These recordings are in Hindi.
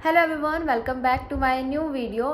Hello everyone, welcome back to my new video.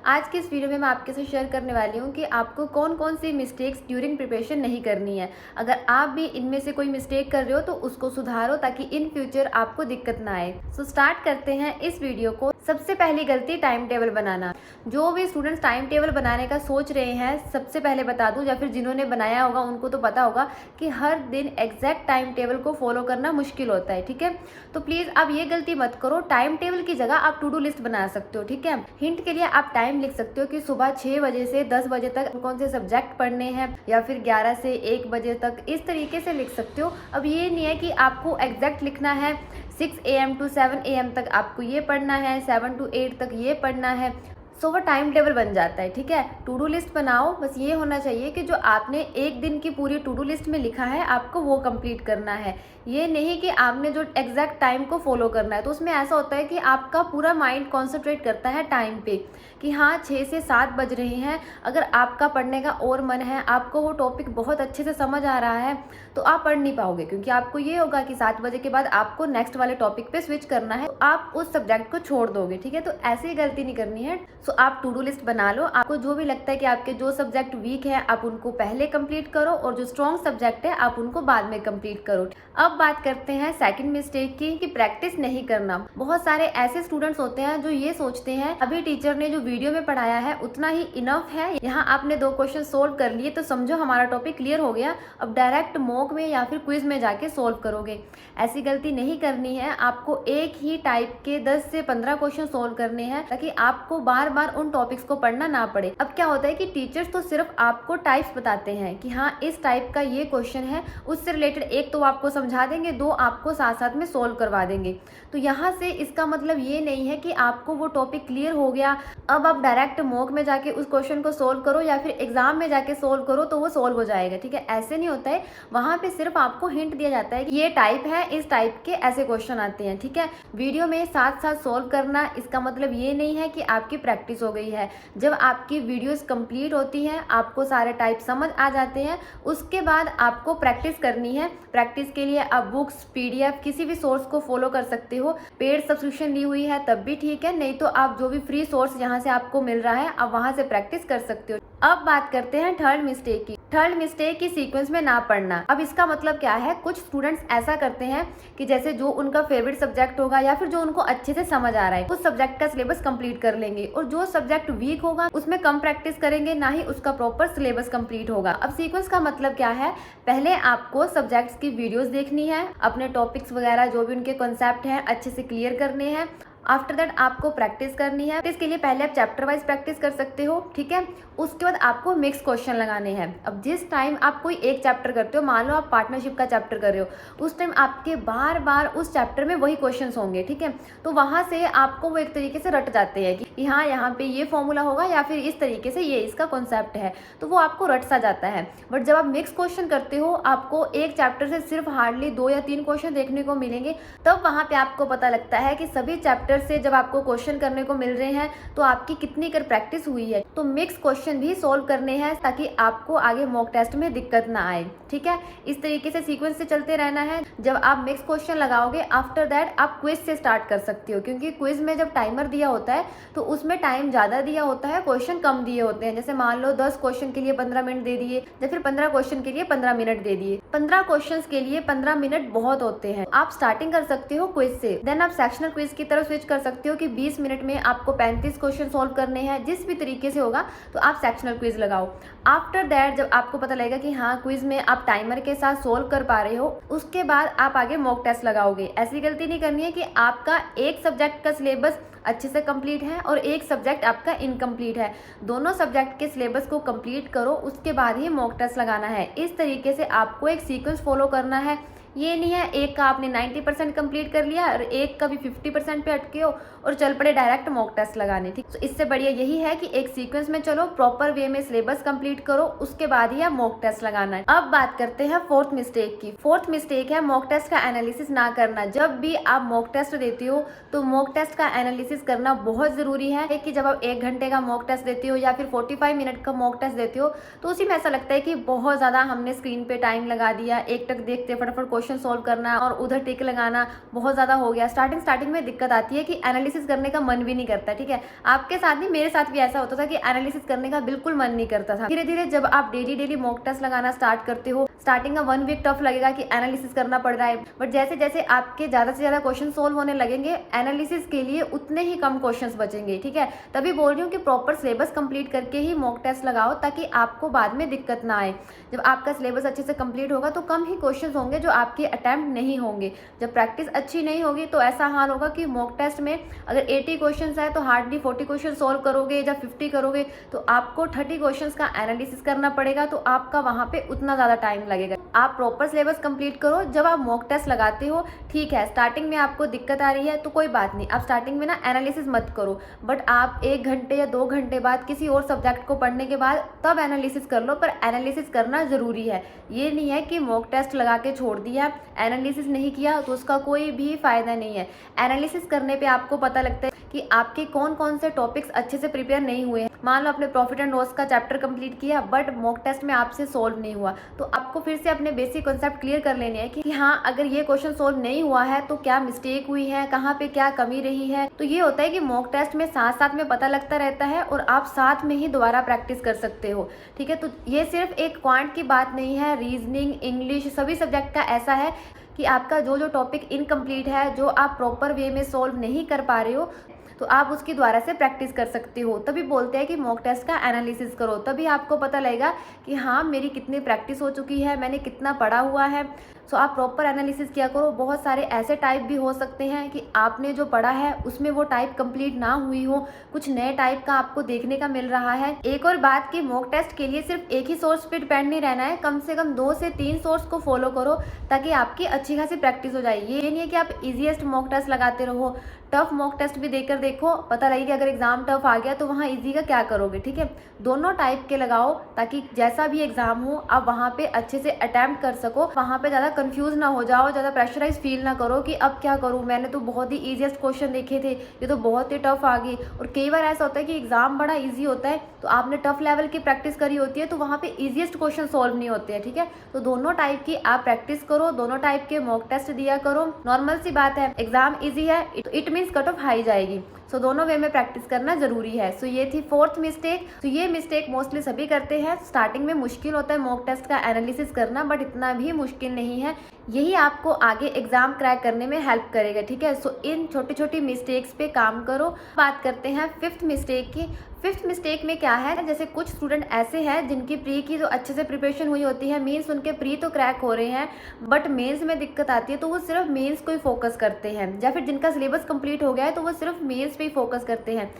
आज की इस वीडियो में मैं आपके साथ शेयर करने वाली हूँ कि आपको कौन कौन सी मिस्टेक्स ड्यूरिंग प्रिपरेशन नहीं करनी है। अगर आप भी इनमें से कोई मिस्टेक कर रहे हो तो उसको सुधारो ताकि इन फ्यूचर आपको दिक्कत ना आए। सो स्टार्ट करते हैं इस वीडियो को। सबसे पहली गलती, टाइम टेबल बनाना। जो भी स्टूडेंट्स टाइम टेबल बनाने का सोच रहे हैं, सबसे पहले बता दूं या फिर जिन्होंने बनाया होगा उनको तो पता होगा कि हर दिन एग्जैक्ट टाइम टेबल को फॉलो करना मुश्किल होता है। ठीक है, तो प्लीज़ आप ये गलती मत करो। टाइम टेबल की जगह आप टू डू लिस्ट बना सकते हो। ठीक है, हिंट के लिए आप टाइम लिख सकते हो कि सुबह 6 बजे से 10 बजे तक कौन से सब्जेक्ट पढ़ने हैं, या फिर 11 से 1 बजे तक, इस तरीके से लिख सकते हो। अब ये नहीं है कि आपको एग्जैक्ट लिखना है 6 AM to 7 AM तक आपको ये पढ़ना है, 7 to 8 तक ये पढ़ना है। सो वो टाइम टेबल बन जाता है। ठीक है, टू डू लिस्ट बनाओ। बस ये होना चाहिए कि जो आपने एक दिन की पूरी टू डू लिस्ट में लिखा है आपको वो कंप्लीट करना है। ये नहीं कि आपने जो एग्जैक्ट टाइम को फॉलो करना है। तो उसमें ऐसा होता है कि आपका पूरा माइंड कॉन्सेंट्रेट करता है टाइम पे कि हाँ 6 से 7 बज रहे हैं। अगर आपका पढ़ने का और मन है, आपको वो टॉपिक बहुत अच्छे से समझ आ रहा है, तो आप पढ़ नहीं पाओगे, क्योंकि आपको ये होगा कि 7 बजे के बाद आपको नेक्स्ट वाले टॉपिक पे स्विच करना है, तो आप उस सब्जेक्ट को छोड़ दोगे। ठीक है, तो ऐसी गलती नहीं करनी है। सो आप टू डू लिस्ट बना लो। आपको जो भी लगता है कि आपके जो सब्जेक्ट वीक है आप उनको पहले कंप्लीट करो, और जो स्ट्रॉन्ग सब्जेक्ट है आप उनको बाद में कंप्लीट करो। अब बात करते हैं सेकंड मिस्टेक की, कि प्रैक्टिस नहीं करना। बहुत सारे ऐसे स्टूडेंट्स होते हैं जो ये सोचते हैं अभी टीचर ने जो वीडियो में पढ़ाया है उतना ही इनफ है, यहाँ आपने 2 क्वेश्चन सोल्व कर लिए तो समझो हमारा टॉपिक क्लियर हो गया, अब डायरेक्ट मॉक में या फिर क्विज में जाके सोल्व करोगे। ऐसी गलती नहीं करनी है। आपको एक ही टाइप के 10 से 15 क्वेश्चन सोल्व करने हैं, ताकि आपको बार बार उन टॉपिक्स को पढ़ना ना पड़े। अब क्या होता है कि टीचर्स तो सिर्फ आपको टाइप्स बताते हैं कि हाँ इस टाइप का ये क्वेश्चन है, उससे रिलेटेड एक तो आपको समझा देंगे, 2 आपको साथ साथ में सोल्व करवा देंगे। तो यहाँ से इसका मतलब ये नहीं है कि आपको वो टॉपिक क्लियर हो गया, अब आप डायरेक्ट मॉक में जाके उस क्वेश्चन को सोल्व करो या फिर एग्जाम में जाके सोल्व करो तो वो सोल्व हो जाएगा। ठीक है, ऐसे नहीं होता है। वहाँ पे सिर्फ आपको हिंट दिया जाता है कि ये टाइप है, इस टाइप के ऐसे क्वेश्चन आते हैं। ठीक है, वीडियो में साथ साथ सोल्व करना, इसका मतलब ये नहीं है कि आपकी प्रैक्टिस हो गई है। जब आपकी वीडियोस कंप्लीट होती हैं, आपको सारे टाइप समझ आ जाते हैं, उसके बाद आपको प्रैक्टिस करनी है। प्रैक्टिस के लिए आप बुक्स, PDF किसी भी सोर्स को फॉलो कर सकते हो। पेड सब्सक्रिप्शन ली हुई है तब भी ठीक है, नहीं तो आप जो भी फ्री सोर्स यहाँ से आपको मिल रहा है आप वहाँ से प्रैक्टिस कर सकते हो। अब बात करते हैं थर्ड मिस्टेक की। थर्ड मिस्टेक की सीक्वेंस में ना पढ़ना। अब इसका मतलब क्या है, कुछ स्टूडेंट्स ऐसा करते हैं कि जैसे जो उनका फेवरेट सब्जेक्ट होगा या फिर जो उनको अच्छे से समझ आ रहा है उस सब्जेक्ट का सिलेबस कंप्लीट कर लेंगे, और जो सब्जेक्ट वीक होगा उसमें कम प्रैक्टिस करेंगे, ना ही उसका प्रॉपर सिलेबस कंप्लीट होगा। अब सीक्वेंस का मतलब क्या है, पहले आपको सब्जेक्ट्स की वीडियोस देखनी है, अपने टॉपिक्स वगैरह जो भी उनके कॉन्सेप्ट हैं अच्छे से क्लियर करने हैं। आफ्टर दैट आपको प्रैक्टिस करनी है। इसके लिए पहले आप चैप्टर वाइज प्रैक्टिस कर सकते हो। ठीक है, उसके बाद आपको मिक्स क्वेश्चन लगाने हैं। अब जिस टाइम आप कोई एक चैप्टर करते हो, मान लो आप पार्टनरशिप का चैप्टर कर रहे हो, उस टाइम आपके बार बार उस चैप्टर में वही क्वेश्चंस होंगे। ठीक है, तो वहां से आपको वो एक तरीके से रट जाते हैं कि हाँ यहाँ पे ये फॉर्मूला होगा या फिर इस तरीके से ये इसका कॉन्सेप्ट है, तो वो आपको रट सा जाता है। बट जब आप मिक्स क्वेश्चन करते हो, आपको एक चैप्टर से सिर्फ हार्डली 2 या 3 क्वेश्चन देखने को मिलेंगे, तब वहां पे आपको पता लगता है कि सभी चैप्टर से जब आपको क्वेश्चन करने को मिल रहे हैं तो आपकी कितनी कर प्रैक्टिस हुई है। तो मिक्स क्वेश्चन भी सोल्व करने हैं ताकि आपको आगे मॉक टेस्ट में दिक्कत ना आए। ठीक है, इस तरीके से सीक्वेंस से चलते रहना है। जब आप मिक्स क्वेश्चन लगाओगे, आफ्टर दैट आप क्विज से स्टार्ट कर सकते हो, क्योंकि क्विज में जब टाइमर दिया होता है तो उसमें टाइम ज्यादा दिया होता है, क्वेश्चन कम दिए होते हैं। जैसे मान लो 10 क्वेश्चन के लिए 15 मिनट दे दिए, या फिर 15 क्वेश्चन के लिए 15 मिनट दे दिए। 15 क्वेश्चन के लिए 15 मिनट बहुत होते हैं। आप स्टार्टिंग कर सकते हो क्विज से, देन आप सेक्शनल क्विज की तरफ स्विच कर सकते हो कि 20 मिनट में आपको 35 क्वेश्चन सोल्व करने हैं। जिस भी तरीके से होगा तो आप सेक्शनल क्विज लगाओ। आफ्टर दैट जब आपको पता लगेगा कि हाँ क्विज में आप टाइमर के साथ सोल्व कर पा रहे हो, उसके बाद आप आगे मॉक टेस्ट लगाओगे। ऐसी गलती नहीं करनी है कि आपका एक सब्जेक्ट का सिलेबस अच्छे से कंप्लीट है और एक सब्जेक्ट आपका इनकम्प्लीट है। दोनों सब्जेक्ट के सिलेबस को कंप्लीट करो, उसके बाद ही मॉक टेस्ट लगाना है। इस तरीके से आपको एक सीक्वेंस फॉलो करना है। ये नहीं है एक का आपने 90% कंप्लीट कर लिया और एक का भी 50% पे अटके हो और चल पड़े डायरेक्ट मॉक टेस्ट लगाने। ठीक, तो इससे बढ़िया यही है कि एक सीक्वेंस में चलो, प्रॉपर वे में सिलेबस कंप्लीट करो, उसके बाद ही आप मॉक टेस्ट लगाना है। अब बात करते हैं फोर्थ मिस्टेक की। फोर्थ मिस्टेक है मॉक टेस्ट का एनालिसिस ना करना। जब भी आप मॉक टेस्ट देते हो तो मॉक टेस्ट का एनालिसिस करना बहुत जरूरी है। कि जब आप 1 घंटे का मॉक टेस्ट देते हो या फिर 45 मिनट का मॉक टेस्ट देते हो, तो उसी में ऐसा लगता है कि बहुत ज्यादा हमने स्क्रीन पे टाइम लगा दिया, एक टक देखते फटाफट क्वेश्चन सॉल्व करना और उधर टिक लगाना बहुत ज़्यादा हो गया। स्टार्टिंग में दिक्कत आती है कि एनालिसिस करने का मन भी नहीं करता, ठीक है। आपके साथ नहीं, मेरे साथ भी ऐसा होता था कि एनालिसिस करने का बिल्कुल मन नहीं करता था। धीरे धीरे जब आप डेली मॉक टेस्ट लगाना स्टार्ट करते हो, स्टार्टिंग का 1 वीक टफ लगेगा कि एनालिसिस करना पड़ रहा है, बट जैसे जैसे आपके ज़्यादा से ज़्यादा क्वेश्चन सॉल्व होने लगेंगे, एनालिसिस के लिए उतने ही कम क्वेश्चंस बचेंगे, ठीक है। तभी बोल रही हूँ कि प्रॉपर सिलेबस कंप्लीट करके ही मॉक टेस्ट लगाओ, ताकि आपको बाद में दिक्कत ना आए। जब आपका सिलेबस अच्छे से कंप्लीट होगा तो कम ही क्वेश्चंस होंगे जो आपके अटेम्प्ट नहीं होंगे। जब प्रैक्टिस अच्छी नहीं होगी तो ऐसा हाल होगा कि मॉक टेस्ट में अगर 80 क्वेश्चंस है तो हार्डली 40 क्वेश्चन सॉल्व करोगे, या 50 करोगे तो आपको 30 क्वेश्चंस का एनालिसिस करना पड़ेगा, तो आपका वहाँ पे उतना ज़्यादा टाइम लगेगा। आप प्रॉपर सिलेबस कंप्लीट करो। जब आप मॉक टेस्ट लगाते हो, ठीक है, स्टार्टिंग में आपको दिक्कत आ रही है तो कोई बात नहीं, आप स्टार्टिंग में ना एनालिसिस मत करो, बट आप 1 घंटे या 2 घंटे बाद किसी और सब्जेक्ट को पढ़ने के बाद तब एनालिसिस कर लो। पर एनालिसिस करना ज़रूरी है। ये नहीं है कि मॉक टेस्ट लगा के छोड़ दिया, एनालिसिस नहीं किया तो उसका कोई भी फ़ायदा नहीं है। एनालिसिस करने पे आपको पता लगता है कि आपके कौन कौन से टॉपिक्स अच्छे से प्रिपेयर नहीं हुए हैं। मान लो आपने प्रॉफिट एंड लॉस का चैप्टर कंप्लीट किया, बट मॉक टेस्ट में आपसे सॉल्व नहीं हुआ, तो आपको फिर से अपने बेसिक कॉन्सेप्ट क्लियर कर लेने हैं कि हाँ, अगर ये क्वेश्चन सॉल्व नहीं हुआ है तो क्या मिस्टेक हुई है, कहाँ पे क्या कमी रही है। तो ये होता है कि मॉक टेस्ट में साथ साथ में पता लगता रहता है और आप साथ में ही दोबारा प्रैक्टिस कर सकते हो, ठीक है। तो ये सिर्फ एक क्वांट की बात नहीं है, रीजनिंग, इंग्लिश, सभी सब्जेक्ट का ऐसा है कि आपका जो टॉपिक इनकम्प्लीट है, जो आप प्रॉपर वे में सॉल्व नहीं कर पा रहे हो, तो आप उसकी द्वारा से प्रैक्टिस कर सकते हो। तभी बोलते हैं कि मॉक टेस्ट का एनालिसिस करो, तभी आपको पता लगेगा कि हाँ, मेरी कितनी प्रैक्टिस हो चुकी है, मैंने कितना पढ़ा हुआ है। सो आप प्रॉपर एनालिसिस किया करो। बहुत सारे ऐसे टाइप भी हो सकते हैं कि आपने जो पढ़ा है उसमें वो टाइप कंप्लीट ना हुई हो, कुछ नए टाइप का आपको देखने का मिल रहा है। एक और बात कि मॉक टेस्ट के लिए सिर्फ एक ही सोर्स पे डिपेंड नहीं रहना है, कम से कम 2 से 3 सोर्स को फॉलो करो, ताकि आपकी अच्छी खासी प्रैक्टिस हो जाए। ये नहीं है कि आप इजीएस्ट मॉक टेस्ट लगाते रहो, टफ मॉक टेस्ट भी देकर देखो, पता लगे कि अगर एग्जाम टफ आ गया तो वहाँ इजी का क्या करोगे, ठीक है। दोनों टाइप के लगाओ, ताकि जैसा भी एग्जाम हो आप वहाँ पे अच्छे से अटेम्प्ट कर सको, वहाँ पे ज़्यादा कंफ्यूज ना हो जाओ, ज़्यादा प्रेशराइज फील ना करो कि अब क्या करूँ, मैंने तो बहुत ही ईजीएस्ट क्वेश्चन देखे थे, ये तो बहुत ही टफ आ गई। और कई बार ऐसा होता है कि एग्जाम बड़ा ईजी होता है, तो आपने टफ लेवल की प्रैक्टिस करी होती है, तो वहाँ पे ईजीएस्ट क्वेश्चन सॉल्व नहीं होते हैं, ठीक है। तो दोनों टाइप की आप प्रैक्टिस करो, दोनों टाइप के मॉक टेस्ट दिया करो। नॉर्मल सी बात है, एग्जाम ईजी है, it means cut off high जाएगी। सो दोनों वे में प्रैक्टिस करना जरूरी है। सो ये थी 4th मिस्टेक। तो ये मिस्टेक मोस्टली सभी करते हैं। स्टार्टिंग में मुश्किल होता है मॉक टेस्ट का एनालिसिस करना, बट इतना भी मुश्किल नहीं है, यही आपको आगे एग्जाम क्रैक करने में हेल्प करेगा, ठीक है। सो इन छोटी छोटी मिस्टेक्स पे काम करो। बात करते हैं 5th मिस्टेक की। 5th मिस्टेक में क्या है, जैसे कुछ स्टूडेंट ऐसे हैं जिनकी प्री की जो अच्छे से प्रिपरेशन हुई होती है, मीन्स उनके प्री तो क्रैक हो रहे हैं, बट मेंस में दिक्कत आती है तो वो सिर्फ मेंस को ही फोकस करते हैं, या फिर जिनका सिलेबस कंप्लीट हो गया है तो वो सिर्फ मेंस पे ही फोकस करते हैं।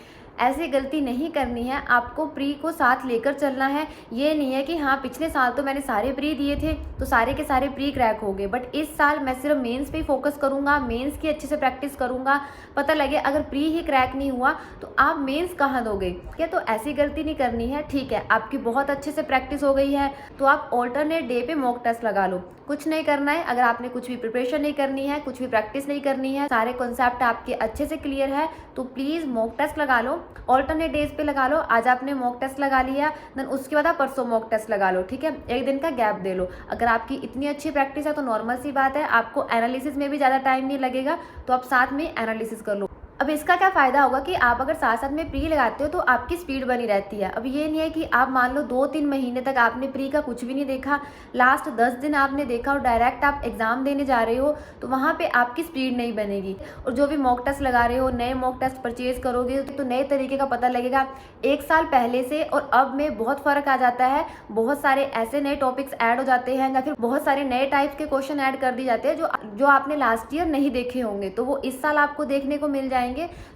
ऐसी गलती नहीं करनी है, आपको प्री को साथ लेकर चलना है। ये नहीं है कि हाँ, पिछले साल तो मैंने सारे प्री दिए थे तो सारे के सारे प्री क्रैक हो गए, बट इस साल मैं सिर्फ मेंस पे ही फोकस करूँगा, मेंस की अच्छे से प्रैक्टिस करूँगा। पता लगे अगर प्री ही क्रैक नहीं हुआ तो आप मेंस कहाँ दोगे, क्या? तो ऐसी गलती नहीं करनी है, ठीक है। आपकी बहुत अच्छे से प्रैक्टिस हो गई है तो आप ऑल्टरनेट डे पे मॉक टेस्ट लगा लो, कुछ नहीं करना है। अगर आपने कुछ भी प्रिपरेशन नहीं करनी है, कुछ भी प्रैक्टिस नहीं करनी है, सारे कॉन्सेप्ट आपके अच्छे से क्लियर है, तो प्लीज़ मॉक टेस्ट लगा लो, ऑल्टरनेट डेज पे लगा लो। आज आपने मॉक टेस्ट लगा लिया, देन उसके बाद आप परसों मॉक टेस्ट लगा लो, ठीक है। एक दिन का गैप दे लो। अगर आपकी इतनी अच्छी प्रैक्टिस है तो नॉर्मल सी बात है, आपको एनालिसिस में भी ज़्यादा टाइम नहीं लगेगा, तो आप साथ में एनालिसिस कर लो। अब इसका क्या फ़ायदा होगा कि आप अगर साथ साथ में प्री लगाते हो तो आपकी स्पीड बनी रहती है। अब ये नहीं है कि आप मान लो 2-3 महीने तक आपने प्री का कुछ भी नहीं देखा, लास्ट 10 दिन आपने देखा और डायरेक्ट आप एग्ज़ाम देने जा रहे हो, तो वहाँ पे आपकी स्पीड नहीं बनेगी। और जो भी मॉक टेस्ट लगा रहे हो, नए मॉक टेस्ट परचेज़ करोगे तो नए तरीके का पता लगेगा। 1 साल पहले से और अब में बहुत फ़र्क आ जाता है। बहुत सारे ऐसे नए टॉपिक्स ऐड हो जाते हैं, या फिर बहुत सारे नए टाइप के क्वेश्चन ऐड कर दिए जाते हैं जो आपने लास्ट ईयर नहीं देखे होंगे, तो वो इस साल आपको देखने को मिल जाएंगे।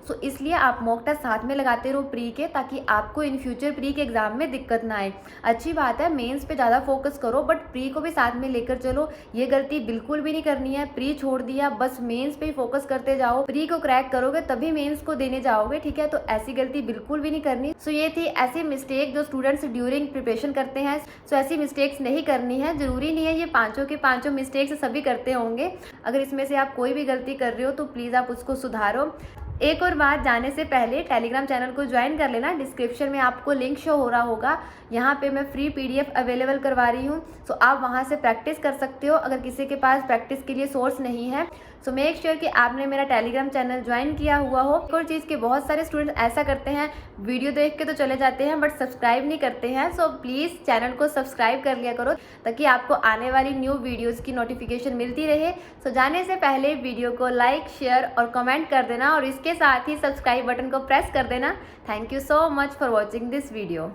सो इसलिए आप मॉक टेस्ट साथ में लगाते रहो प्री के, ताकि आपको इन फ्यूचर प्री के एग्जाम में दिक्कत ना आए। अच्छी बात है, मेंस पे ज़्यादा फोकस करो, बट प्री को भी साथ में लेकर चलो। ये गलती बिल्कुल भी नहीं करनी है, प्री छोड़ दिया बस मेंस पे ही फोकस करते जाओ। प्री को क्रैक करोगे तभी मेंस को देने जाओगे, ठीक है। तो ऐसी गलती बिल्कुल भी नहीं करनी। सो ये थी ऐसी मिस्टेक जो स्टूडेंट्स ड्यूरिंग प्रिपरेशन करते हैं। सो ऐसी मिस्टेक्स नहीं करनी है। जरूरी नहीं है ये पाँचों के पाँचों मिस्टेक्स सभी करते होंगे। अगर इसमें से आप कोई भी गलती कर रहे हो तो प्लीज़ आप उसको सुधारो। एक और बात, जाने से पहले टेलीग्राम चैनल को ज्वाइन कर लेना। डिस्क्रिप्शन में आपको लिंक शो हो रहा होगा, यहाँ पे मैं फ्री पीडीएफ अवेलेबल करवा रही हूँ, सो आप वहाँ से प्रैक्टिस कर सकते हो अगर किसी के पास प्रैक्टिस के लिए सोर्स नहीं है। सो मेक श्योर कि आपने मेरा टेलीग्राम चैनल ज्वाइन किया हुआ हो। एक और चीज़ कि बहुत सारे स्टूडेंट ऐसा करते हैं, वीडियो देख के तो चले जाते हैं बट सब्सक्राइब नहीं करते हैं। सो प्लीज़ चैनल को सब्सक्राइब कर लिया करो ताकि आपको आने वाली न्यू वीडियोज़ की नोटिफिकेशन मिलती रहे। सो जाने से पहले वीडियो को लाइक, शेयर और कमेंट कर देना और इसके साथ ही सब्सक्राइब बटन को प्रेस कर देना। Thank you so much for watching this video.